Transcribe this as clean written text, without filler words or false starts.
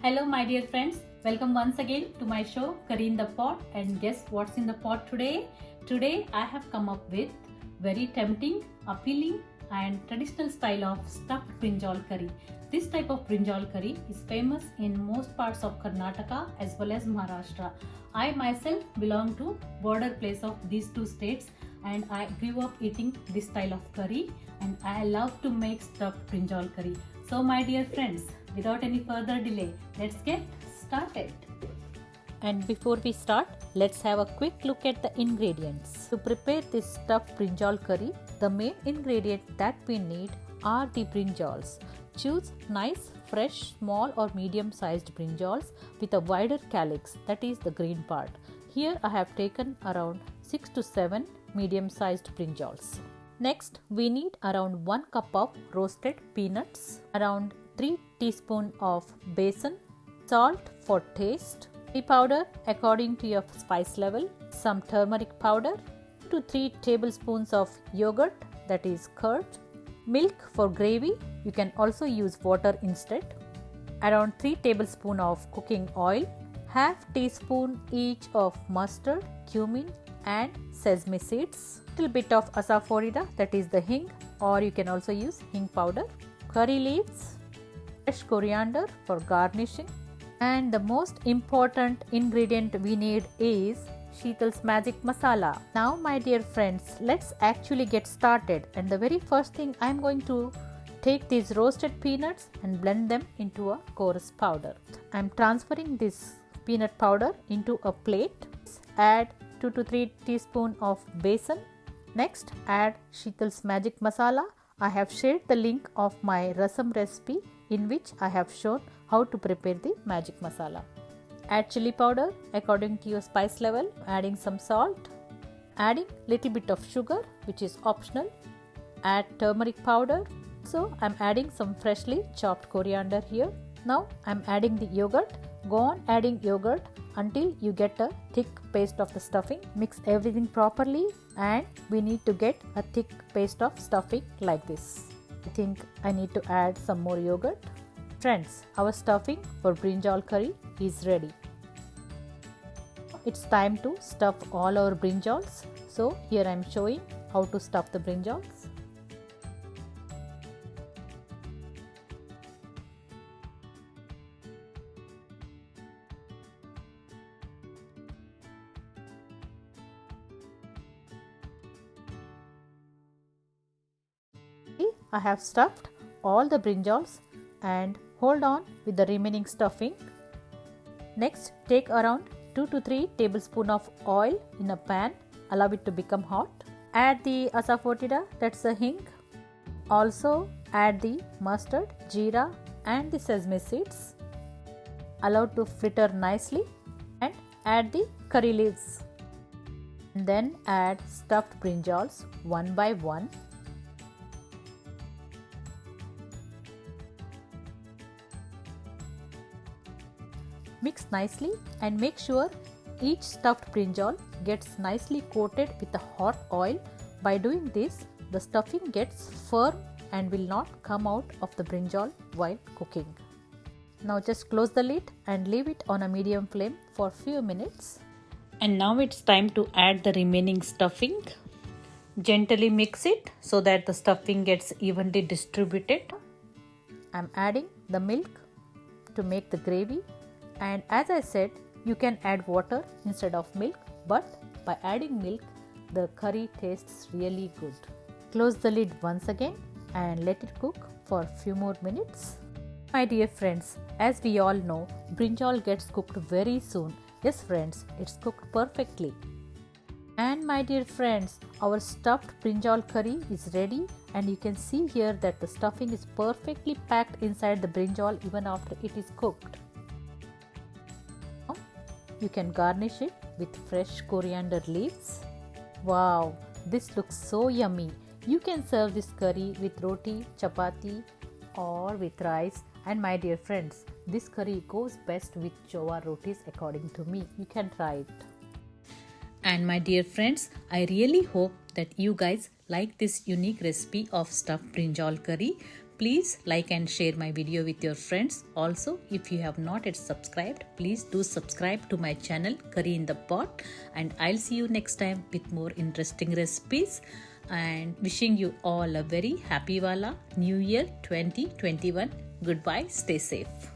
Hello, my dear friends. Welcome once again to my show Curry in the Pot. And guess what's in the pot today? Today I have come up with very tempting, appealing, and traditional style of stuffed brinjal curry. This type of brinjal curry is famous in most parts of Karnataka as well as Maharashtra. I myself belong to border place of these two states and I grew up eating this style of curry and I love to make stuffed brinjal curry. So my dear friends, without any further delay, let's get started. And before we start, let's have a quick look at the ingredients. To prepare this stuffed brinjal curry, the main ingredients that we need are the brinjals. Choose nice, fresh, small or medium sized brinjals with a wider calyx, that is the green part. Here I have taken around 6 to 7 medium sized brinjals. Next, we need around 1 cup of roasted peanuts, around 3 teaspoons of besan, salt for taste, tea powder according to your spice level, some turmeric powder, 2 to 3 tablespoons of yogurt, that is curd, milk for gravy, you can also use water instead, around 3 tablespoons of cooking oil, half teaspoon each of mustard, cumin and sesame seeds, little bit of asafoetida, that is the hing, or you can also use hing powder, curry leaves, fresh coriander for garnishing, and the most important ingredient we need is Sheetal's magic masala. Now my dear friends, let's actually get started, and the very first thing I am going to take these roasted peanuts and blend them into a coarse powder. I am transferring this peanut powder into a plate. Add 2 to 3 teaspoons of besan. Next, add Sheetal's magic masala. I have shared the link of my rasam recipe in which I have shown how to prepare the magic masala. Add chili powder according to your spice level, adding some salt, adding little bit of sugar which is optional, add turmeric powder. So I am adding some freshly chopped coriander here. Now I am adding the yogurt. Go on adding yogurt until you get a thick paste of the stuffing. Mix everything properly and we need to get a thick paste of stuffing like this. I think I need to add some more yogurt. Friends, our stuffing for brinjal curry is ready. It's time to stuff all our brinjals. So here I am showing how to stuff the brinjals. I have stuffed all the brinjals and hold on with the remaining stuffing. Next, take around 2 to 3 tablespoons of oil in a pan. Allow it to become hot. Add the asafoetida, that's the hing. Also add the mustard, jeera and the sesame seeds. Allow to fritter nicely and add the curry leaves. And then add stuffed brinjals one by one. Mix nicely and make sure each stuffed brinjal gets nicely coated with the hot oil. By doing this, the stuffing gets firm and will not come out of the brinjal while cooking. Now just close the lid and leave it on a medium flame for few minutes. And now it's time to add the remaining stuffing. Gently mix it so that the stuffing gets evenly distributed. I'm adding the milk to make the gravy. And as I said, you can add water instead of milk, but by adding milk, the curry tastes really good. Close the lid once again and let it cook for a few more minutes. My dear friends, as we all know, brinjal gets cooked very soon. Yes friends, it's cooked perfectly. And my dear friends, our stuffed brinjal curry is ready, and you can see here that the stuffing is perfectly packed inside the brinjal even after it is cooked. You can garnish it with fresh coriander leaves. Wow, this looks so yummy. You can serve this curry with roti, chapati or with rice. And my dear friends, this curry goes best with jowar rotis according to me. You can try it. And my dear friends, I really hope that you guys like this unique recipe of stuffed brinjal curry. please like and share my video with your friends. Also, if you have not yet subscribed, please do subscribe to my channel Curry in the Pot, and I'll see you next time with more interesting recipes, and wishing you all a very happy Wala New Year 2021. Goodbye, stay safe.